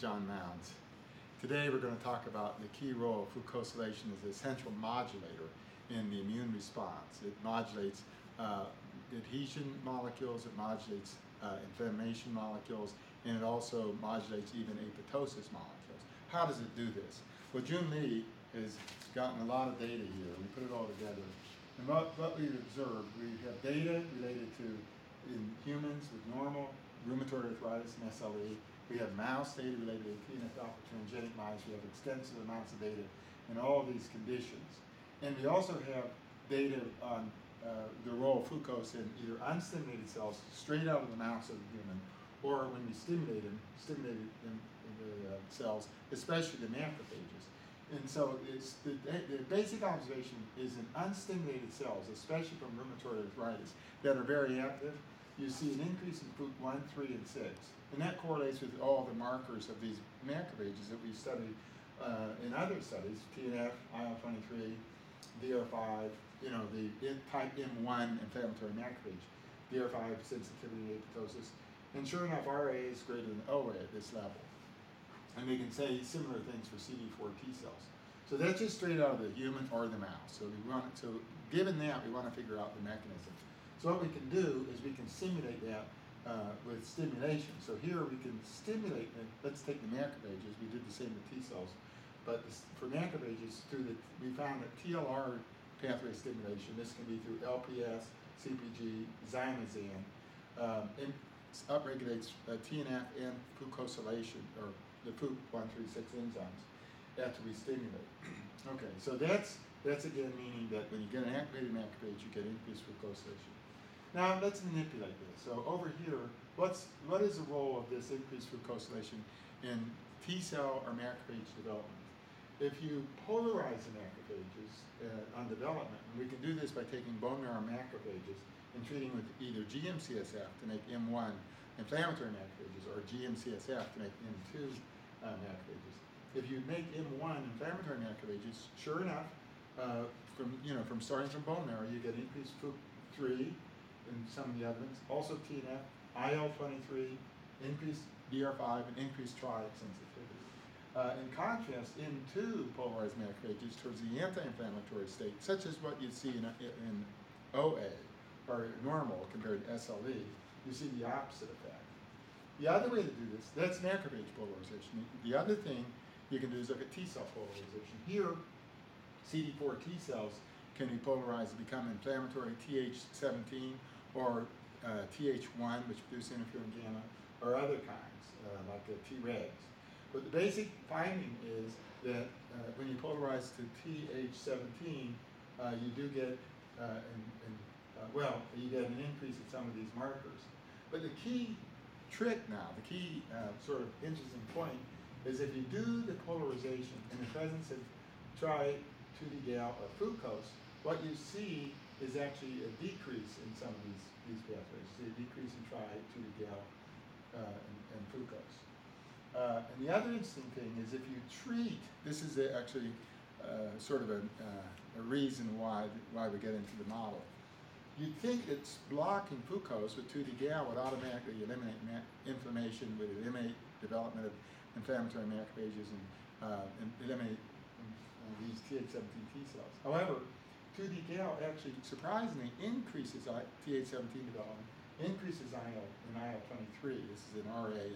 John Mounds. Today we're going to talk about the key role of fucosylation as a central modulator in the immune response. It modulates adhesion molecules, it modulates inflammation molecules, and it also modulates even apoptosis molecules. How does it do this? Well, Jun Lee has gotten a lot of data here. We put it all together. And what we've observed, we have data related to in humans with normal rheumatoid arthritis and SLE. We have mouse data related to TNF-alpha transgenic mice. We have extensive amounts of data in all these conditions. And we also have data on the role of fucose in either unstimulated cells straight out of the mouse of the human, or when we stimulate them in the cells, especially the macrophages. And so the basic observation is in unstimulated cells, especially from rheumatoid arthritis, that are very active, you see an increase in FUC1, 3, and 6. And that correlates with all the markers of these macrophages that we've studied in other studies, TNF, IL-23, DR5, the type M1 inflammatory macrophage, DR5 sensitivity to apoptosis. And sure enough, RA is greater than OA at this level. And we can say similar things for CD4 T cells. So that's just straight out of the human or the mouse. So given that, we want to figure out the mechanism. So what we can do is we can simulate that with stimulation. So here we can stimulate, let's take the macrophages, we did the same with T cells, but for macrophages, we found that TLR pathway stimulation, this can be through LPS, CPG, zymosan, upregulates TNF and fucosylation, or the FUC136 enzymes after we stimulate. Okay, so that's again meaning that when you get an activated macrophage, you get increased fucosylation. Now let's manipulate this. So over here, what is the role of this increased fucosylation in T cell or macrophage development? If you polarize the macrophages on development, and we can do this by taking bone marrow macrophages and treating with either GM-CSF to make M1 inflammatory macrophages or GM-CSF to make M2 macrophages. If you make M1 inflammatory macrophages, sure enough, from starting from bone marrow, you get increased FUC3 and some of the other ones. Also TNF, IL-23, increased DR5, and increased TRIAC sensitivity. In contrast, M2 polarized macrophages towards the anti-inflammatory state, such as what you'd see in OA, or normal compared to SLE, you see the opposite effect. The other way to do this, that's macrophage polarization. The other thing you can do is look at T cell polarization. Here, CD4 T cells can be polarized to become inflammatory Th17 or Th1, which produce interferon gamma, or other kinds, like the Tregs. But the basic finding is that when you polarize to Th17, you do get you get an increase in some of these markers. But the key trick now, the key sort of interesting point, is if you do the polarization in the presence of tri-2D-gal or fucose, what you see is actually a decrease in some of these pathways. You see a decrease in tri-2D-gal and fucose. And the other interesting thing is if you treat, this is actually sort of a reason why we get into the model. You'd think that blocking fucose with 2D-gal would automatically eliminate inflammation, would eliminate development of inflammatory macrophages, and eliminate these Th17 T cells. However, 2D-gal actually surprisingly increases Th17 development, increases IL-23. This is in RA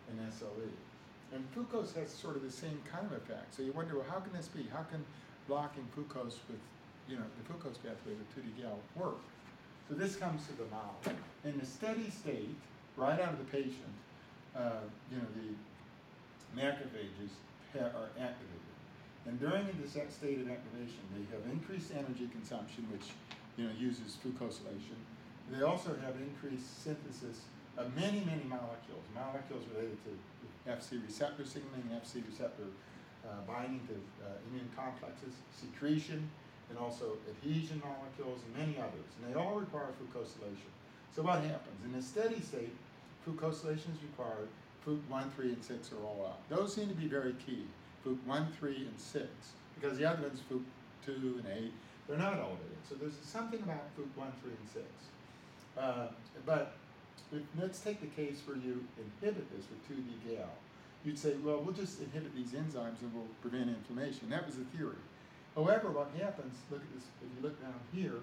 and SLE. And fucose has sort of the same kind of effect. So you wonder, well, how can this be? How can blocking fucose with the fucose pathway with 2D-gal work? So this comes to the model. In the steady state, right out of the patient, the macrophages are activated. And during this state of activation, they have increased energy consumption, which uses fucosylation. They also have increased synthesis of many molecules related to Fc receptor signaling, Fc receptor binding to immune complexes, secretion, and also adhesion molecules, and many others. And they all require fucosylation. So what happens? In a steady state, fucosylation is required. FUC1, 3, and 6 are all out. Those seem to be very key. FUC1, 3, and 6. Because the other ones, FUC2 and 8, they're not elevated. So there's something about FUC1, 3, and 6. But let's take the case where you inhibit this with 2D-gal. you'd say, well, we'll just inhibit these enzymes and we'll prevent inflammation. That was the theory. However, what happens, look at this, if you look down here,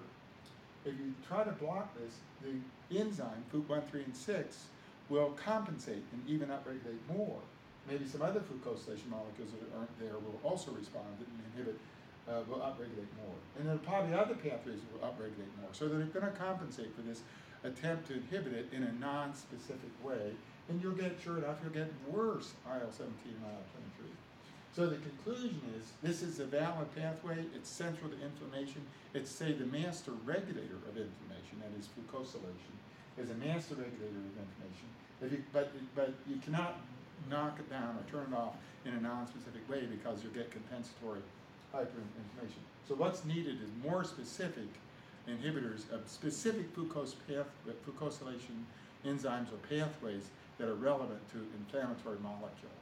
if you try to block this, the enzyme, FUT1, 3, and 6, will compensate and even upregulate more. Maybe some other fucosylation molecules that aren't there will also respond and inhibit, will upregulate more. And then probably other pathways will upregulate more. So they're going to compensate for this attempt to inhibit it in a non-specific way. And you'll get, sure enough, you'll get worse IL-17 and IL-23. So the conclusion is, this is a valid pathway, it's central to inflammation, it's, say, the master regulator of inflammation, that is fucosylation, is a master regulator of inflammation. But you cannot knock it down or turn it off in a non-specific way because you'll get compensatory hyperinflammation. So what's needed is more specific inhibitors of specific fucosylation enzymes or pathways that are relevant to inflammatory molecules.